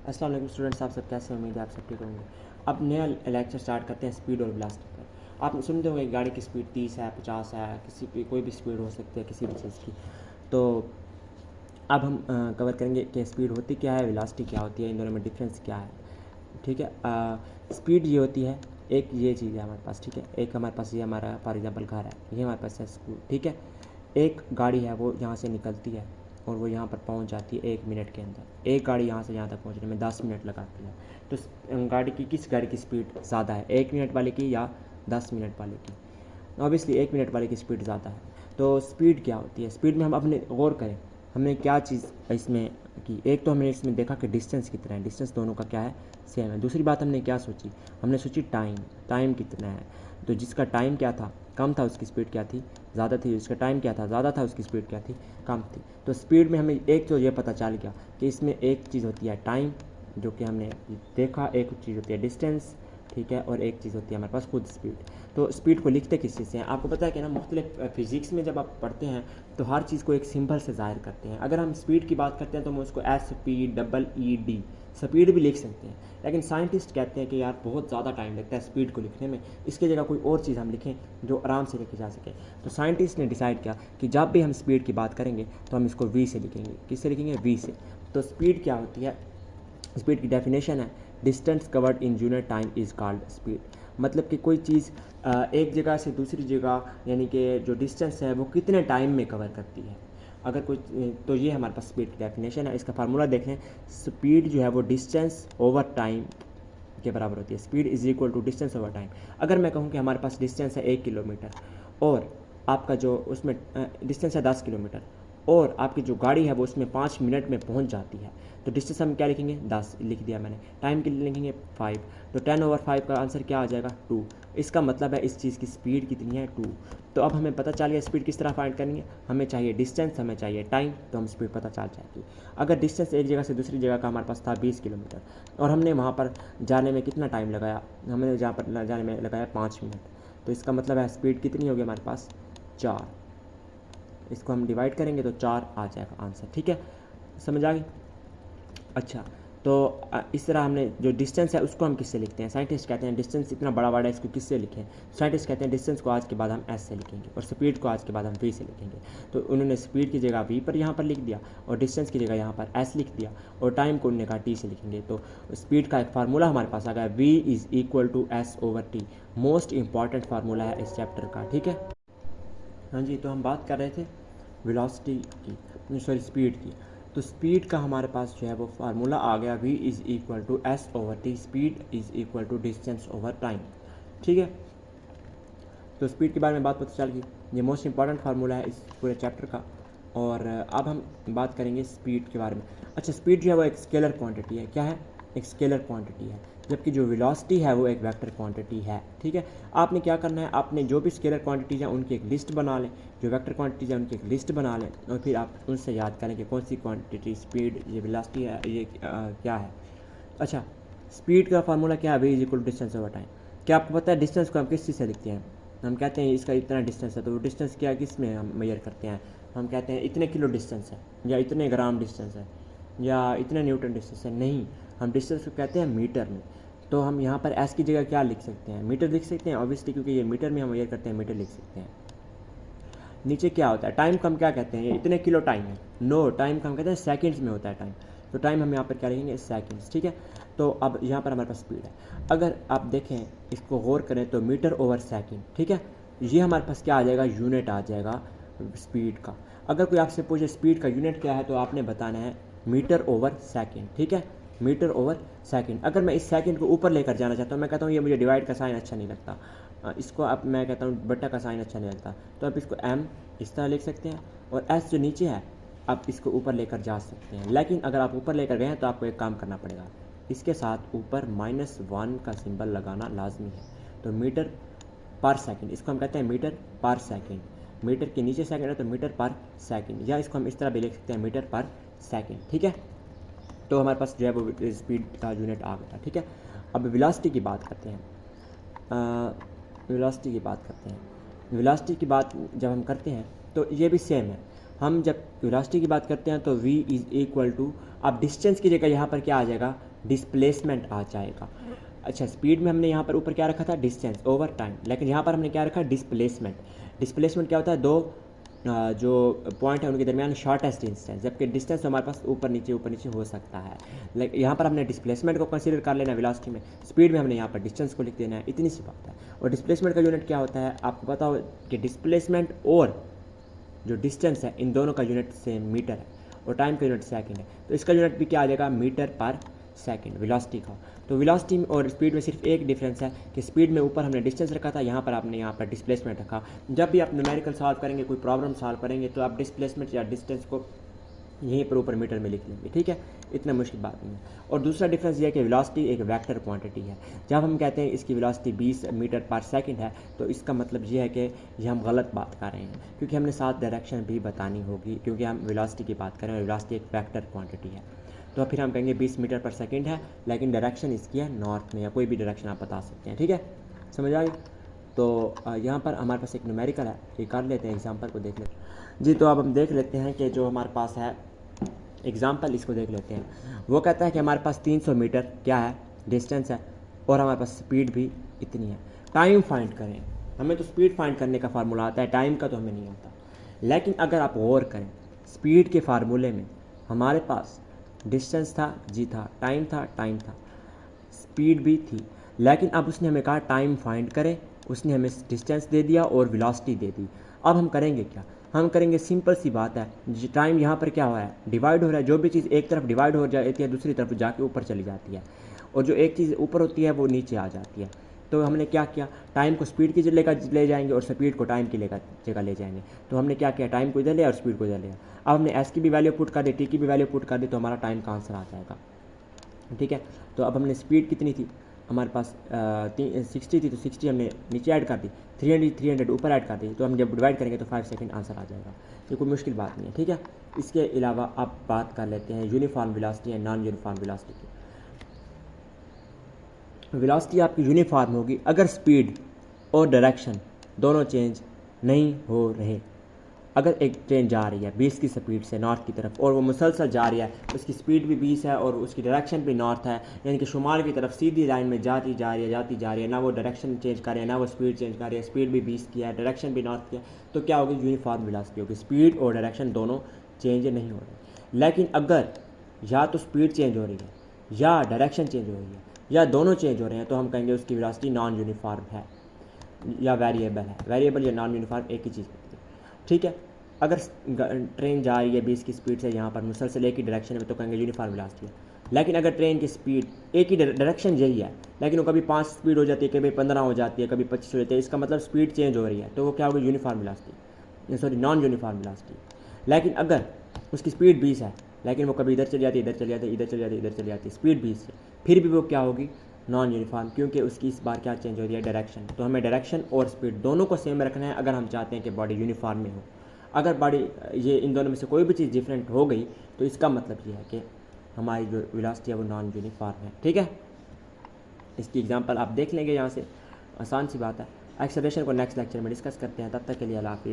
अस्सलाम वालेकुम स्टूडेंट्स, आप सब कैसे हैं? उम्मीद है आप सब ठीक होंगे। अब नया लेक्चर स्टार्ट करते हैं स्पीड और वेलोसिटी पर। आप सुनते होंगे गाड़ी की स्पीड 30 है, 50 है, किसी भी कोई भी स्पीड हो सकती है किसी भी चीज़ की। तो अब हम कवर करेंगे कि स्पीड होती क्या है, वेलोसिटी क्या होती है, इन दोनों में डिफरेंस क्या है। ठीक है। स्पीड ये होती है, एक ये चीज़ है हमारे पास, ठीक है। एक हमारे पास ये हमारा फॉर एग्जांपल घर है, ये हमारे पास है स्कूल, ठीक है। एक गाड़ी है वो यहाँ से निकलती है और वो यहाँ पर पहुँच जाती है 1 मिनट के अंदर। एक गाड़ी यहाँ से यहाँ तक पहुँचने में 10 मिनट लगाती है। तो गाड़ी की किस गाड़ी की स्पीड ज़्यादा है, 1 मिनट वाले की या 10 मिनट वाले की? ऑब्वियसली 1 मिनट वाले की स्पीड ज़्यादा है। तो स्पीड क्या होती है? स्पीड में हम अपने गौर करें, हमने क्या चीज़ इसमें की। एक तो हमने इसमें देखा कि डिस्टेंस कितना है, डिस्टेंस दोनों का क्या है, सेम है। दूसरी बात हमने क्या सोची, हमने सोची टाइम, टाइम कितना है। तो जिसका टाइम क्या था, कम था, उसकी स्पीड क्या थी, ज़्यादा थी। जिसका टाइम क्या था, ज़्यादा था, उसकी स्पीड क्या थी, कम थी। तो स्पीड में हमें एक तो ये पता चल गया कि इसमें एक चीज़ होती है टाइम, जो कि हमने देखा, एक चीज़ होती है डिस्टेंस, ठीक है, और एक चीज़ होती है हमारे पास खुद स्पीड। तो स्पीड को लिखते किस चीज़ से हैं? आपको पता है कि ना, मुख्तलिफ फिज़िक्स में जब आप पढ़ते हैं तो हर चीज़ को एक सिंबल से ज़ाहिर करते हैं। अगर हम स्पीड की बात करते हैं तो हम उसको SPEED स्पीड भी लिख सकते हैं। लेकिन साइंटिस्ट कहते हैं कि यार बहुत ज़्यादा टाइम लगता है स्पीड को लिखने में, इसकी जगह कोई और चीज़ हम लिखें जो आराम से लिखी जा सके। तो साइंटिस्ट ने डिसाइड किया कि जब भी हम स्पीड की बात करेंगे तो हम इसको V से लिखेंगे। किससे लिखेंगे? V से। तो स्पीड क्या होती है? स्पीड की डेफिनेशन है, distance covered in unit time is called speed. मतलब कि कोई चीज़ एक जगह से दूसरी जगह, यानी कि जो डिस्टेंस है वो कितने टाइम में कवर करती है। अगर कोई, तो ये हमारे पास स्पीड की डेफिनेशन है। इसका फार्मूला देख लें, स्पीड जो है वो डिस्टेंस ओवर टाइम के बराबर होती है। Speed is equal to distance over time. अगर मैं कहूँ कि हमारे पास डिस्टेंस है 1 किलोमीटर और आपका जो उसमें डिस्टेंस है 10 किलोमीटर और आपकी जो गाड़ी है वो उसमें 5 मिनट में पहुंच जाती है, तो डिस्टेंस हम क्या लिखेंगे? 10 लिख दिया मैंने। टाइम के लिए लिखेंगे 5, तो 10/5 का आंसर क्या आ जाएगा? 2। इसका मतलब है इस चीज़ की स्पीड कितनी है? 2। तो अब हमें पता चल गया स्पीड किस तरह फाइंड करनी है। हमें चाहिए डिस्टेंस, हमें चाहिए टाइम, तो हम स्पीड पता चल जाएगी। अगर डिस्टेंस एक जगह से दूसरी जगह का हमारे पास था 20 किलोमीटर और हमने वहाँ पर जाने में कितना टाइम लगाया, हमने जहाँ पर जाने में लगाया 5 मिनट, तो इसका मतलब है स्पीड कितनी होगी हमारे पास? 4। इसको हम डिवाइड करेंगे तो 4 आ जाएगा आंसर, ठीक है। समझ आ गई? अच्छा, तो इस तरह हमने जो डिस्टेंस है उसको हम किससे लिखते हैं? साइंटिस्ट कहते हैं डिस्टेंस इतना बड़ा वर्ड है, इसको किससे लिखें? साइंटिस्ट कहते हैं डिस्टेंस को आज के बाद हम S से लिखेंगे और स्पीड को आज के बाद हम V से लिखेंगे। तो उन्होंने स्पीड की जगह V पर यहाँ पर लिख दिया और डिस्टेंस की जगह यहाँ पर S लिख दिया और टाइम को उन्होंने कहा T से लिखेंगे। तो स्पीड का एक फार्मूला हमारे पास आ गया, V is equal to S/T। Most important formula है इस चैप्टर का, ठीक है। हाँ जी, तो हम बात कर रहे थे वेलोसिटी की, सॉरी स्पीड की। तो स्पीड का हमारे पास जो है वो फार्मूला आ गया, V is equal to S/T। Speed is equal to distance over time, ठीक है। तो स्पीड के बारे में बात पता चल गई, ये मोस्ट इंपॉर्टेंट फार्मूला है इस पूरे चैप्टर का। और अब हम बात करेंगे स्पीड के बारे में। अच्छा, स्पीड जो है वो एक स्केलर क्वांटिटी है। क्या है? एक स्केलर क्वांटिटी है, जबकि जो वेलोसिटी है वो एक वेक्टर क्वांटिटी है, ठीक है। आपने क्या करना है, आपने जो भी स्केलर क्वांटिटीज़ हैं उनकी एक लिस्ट बना लें, जो वेक्टर क्वांटिटीज़ हैं उनकी एक लिस्ट बना लें और फिर आप उनसे याद करें कि कौन सी क्वांटिटी स्पीड, ये वेलोसिटी है, ये क्या है। अच्छा, स्पीड का फार्मूला क्या है? V is equal to distance over time. क्या आपको पता है डिस्टेंस को हम किस चीज़ से लिखते हैं? हम कहते हैं इसका इतना डिस्टेंस है, तो वो डिस्टेंस क्या, किस में हम मेजर करते हैं? हम कहते हैं इतने किलो डिस्टेंस है, या इतने ग्राम डिस्टेंस है, या इतने न्यूटन डिस्टेंस है। नहीं, हम डिस्टेंस को कहते हैं मीटर में। तो हम यहाँ पर एस की जगह क्या लिख सकते हैं? मीटर लिख सकते हैं, ऑब्वियसली, क्योंकि ये मीटर में हम मेजर करते हैं, मीटर लिख सकते हैं। नीचे क्या होता है? टाइम को हम क्या कहते हैं? ये इतने किलो टाइम है। नो, टाइम को हम कहते हैं सेकंड्स में होता है टाइम। तो टाइम हम यहाँ पर क्या लिखेंगे? सेकंड्स, ठीक है। तो अब यहाँ पर हमारे पास स्पीड है। अगर आप देखें, इसको गौर करें तो मीटर ओवर सेकंड, ठीक है, ये हमारे पास क्या आ जाएगा? यूनिट आ जाएगा स्पीड का। अगर कोई आपसे पूछे स्पीड का यूनिट क्या है, तो आपने बताना है मीटर ओवर सेकंड, ठीक है, मीटर ओवर सेकंड। अगर मैं इस सेकंड को ऊपर लेकर जाना चाहता हूँ, मैं कहता हूँ ये मुझे डिवाइड का साइन अच्छा नहीं लगता, इसको अब मैं कहता हूँ बट्टा का साइन अच्छा नहीं लगता, तो आप इसको m इस तरह लिख सकते हैं और s जो नीचे है आप इसको ऊपर लेकर जा सकते हैं। लेकिन अगर आप ऊपर लेकर गए हैं तो आपको एक काम करना पड़ेगा, इसके साथ ऊपर -1 का सिंबल लगाना लाजमी है। तो मीटर पर सेकंड, इसको हम कहते हैं मीटर पर सेकंड। मीटर के नीचे सेकंड है तो मीटर पर सेकंड, या इसको हम इस तरह भी लिख सकते हैं मीटर पर सेकंड, ठीक है। तो हमारे पास जो है वो स्पीड का यूनिट आ गया, ठीक है। अब वेलोसिटी की बात करते हैं। वेलोसिटी की बात करते हैं। वेलोसिटी की बात जब हम करते हैं तो ये भी सेम है। हम जब वेलोसिटी की बात करते हैं तो v इज़ इक्वल टू, अब डिस्टेंस की जगह यहाँ पर क्या आ जाएगा? डिस्प्लेसमेंट आ जाएगा। अच्छा, स्पीड में हमने यहाँ पर ऊपर क्या रखा था, डिस्टेंस ओवर टाइम, लेकिन यहाँ पर हमने क्या रखा, डिस्प्लेसमेंट। डिस्प्लेसमेंट क्या होता है, दो जो पॉइंट है उनके दरमियान शॉर्टेस्ट डिस्टेंस, जबकि डिस्टेंस तो हमारे पास ऊपर नीचे हो सकता है। लाइक यहाँ पर हमने डिस्प्लेसमेंट को कंसीडर कर लेना वेलोसिटी में, स्पीड में हमने यहाँ पर डिस्टेंस को लिख देना है, इतनी सी बात है। और डिस्प्लेसमेंट का यूनिट क्या होता है, आपको पता हो कि डिस्प्लेसमेंट और जो डिस्टेंस है इन दोनों का यूनिट सेम मीटर है, और टाइम का यूनिट सेकंड है, तो इसका यूनिट भी क्या आ जाएगा, मीटर पर सेकंड वेलोसिटी का। तो वेलोसिटी और स्पीड में सिर्फ एक डिफरेंस है कि स्पीड में ऊपर हमने डिस्टेंस रखा था, यहाँ पर आपने यहाँ पर डिस्प्लेसमेंट रखा। जब भी आप न्यूमेरिकल सॉल्व करेंगे, कोई प्रॉब्लम सॉल्व करेंगे, तो आप डिस्प्लेसमेंट या डिस्टेंस को यहीं पर ऊपर मीटर में लिख लेंगे, ठीक है, इतना मुश्किल बात नहीं है। और दूसरा डिफरेंस ये है कि वेलोसिटी एक वेक्टर क्वांटिटी है। जब हम कहते हैं इसकी वेलोसिटी 20 मीटर पर सेकंड है, तो इसका मतलब ये है कि ये हम गलत बात कर रहे हैं, क्योंकि हमने साथ डायरेक्शन भी बतानी होगी, क्योंकि हम वेलोसिटी की बात करें और वेलोसिटी एक वेक्टर क्वांटिटी है। तो फिर हम कहेंगे 20 मीटर पर सेकंड है, लेकिन डायरेक्शन इसकी है नॉर्थ में, या कोई भी डायरेक्शन आप बता सकते हैं, ठीक है, समझ आ गई। तो यहाँ पर हमारे पास एक न्यूमेरिकल है, ये कर लेते हैं, एग्जांपल को देख लेते हैं जी। तो अब हम देख लेते हैं कि जो हमारे पास है एग्जांपल, इसको देख लेते हैं। वो कहता है कि हमारे पास 300 मीटर क्या है, डिस्टेंस है, और हमारे पास स्पीड भी इतनी है। टाइम फाइंड करें, हमें तो स्पीड फाइंड करने का फार्मूला आता है, टाइम का तो हमें नहीं आता। लेकिन अगर आप गौर करें, स्पीड के फार्मूले में हमारे पास डिस्टेंस था जी, था, टाइम था, स्पीड भी थी, लेकिन अब उसने हमें कहा टाइम फाइंड करें, उसने हमें डिस्टेंस दे दिया और वेलोसिटी दे दी। अब हम करेंगे क्या, हम करेंगे सिंपल सी बात है, टाइम यहाँ पर क्या हुआ है, डिवाइड हो रहा है। जो भी चीज़ एक तरफ डिवाइड हो जाती है, दूसरी तरफ जाके ऊपर चली जाती है, और जो एक चीज़ ऊपर होती है वो नीचे आ जाती है। तो हमने क्या किया, टाइम को स्पीड की जगह ले जाएंगे और स्पीड को टाइम की जगह ले जाएंगे। तो हमने क्या किया, टाइम को इधर लिया और स्पीड को इधर लिया। अब हमने एस की भी वैल्यू पुट कर दी, टी की भी वैल्यू पुट कर दी, तो हमारा टाइम का आंसर आ जाएगा, ठीक है। तो अब हमने स्पीड कितनी थी, हमारे पास 60 थी, तो 60 हमने नीचे ऐड कर दी, 300 ऊपर ऐड कर दी, तो हम जब डिवाइड करेंगे तो 5 सेकंड आंसर आ जाएगा। ये कोई मुश्किल बात नहीं है, ठीक है। इसके अलावा आप बात कर लेते हैं uniform velocity and non uniform velocity की। वेलोसिटी आपकी यूनिफॉर्म होगी अगर स्पीड और डायरेक्शन दोनों चेंज नहीं हो रहे। अगर एक ट्रेन जा रही है 20 की स्पीड से नॉर्थ की तरफ, और वो मुसलसल जा रही है, उसकी स्पीड भी 20 है और उसकी डायरेक्शन भी नॉर्थ है, यानी कि शुमाल की तरफ सीधी लाइन में जाती जा रही है, ना वो डायरेक्शन चेंज कर रही है, ना वो स्पीड चेंज कर रही है, स्पीड भी 20 की है, डायरेक्शन भी नॉर्थ की है, तो क्या होगी, यूनिफॉर्म वेलोसिटी होगी, स्पीड और डायरेक्शन दोनों चेंज नहीं हो रहे। लेकिन अगर या तो स्पीड चेंज हो रही है या डायरेक्शन चेंज हो रही है या दोनों चेंज हो रहे हैं, तो हम कहेंगे उसकी वेलोसिटी नॉन यूनिफॉर्म है या वेरिएबल है। वेरिएबल या नॉन यूनिफॉर्म एक ही चीज़ होती है, ठीक है। अगर ट्रेन जा रही है 20 की स्पीड से यहाँ पर मुसलसल एक ही डायरेक्शन में, तो कहेंगे यूनिफॉर्म वेलोसिटी है। लेकिन अगर ट्रेन की स्पीड एक ही डायरेक्शन यही है, लेकिन वो कभी 5 स्पीड हो जाती है, कभी 15 हो जाती है, कभी 25 हो जाती है, इसका मतलब स्पीड चेंज हो रही है, तो वो क्या होगी, uniform velocity, sorry non uniform velocity. लेकिन अगर उसकी स्पीड 20 है, लेकिन वो कभी इधर चली जाती है, इधर चली जाती है, इधर चली जाती है, इधर चली जाती है, स्पीड 20 है, फिर भी वो क्या होगी, नॉन यूनिफॉर्म, क्योंकि उसकी इस बार क्या चेंज हो रही है, डायरेक्शन। तो हमें डायरेक्शन और स्पीड दोनों को सेम रखना है अगर हम चाहते हैं कि बॉडी यूनिफॉर्म में हो। अगर बॉडी ये इन दोनों में से कोई भी चीज़ डिफरेंट हो गई, तो इसका मतलब ये है कि हमारी जो वेलोसिटी है वो नॉन यूनिफॉर्म है, ठीक है। इसकी एग्जांपल आप देख लेंगे यहाँ से, आसान सी बात है। एक्सेलरेशन को नेक्स्ट लेक्चर में डिस्कस करते हैं, तब तक के लिए अल्लाह हाफिज़।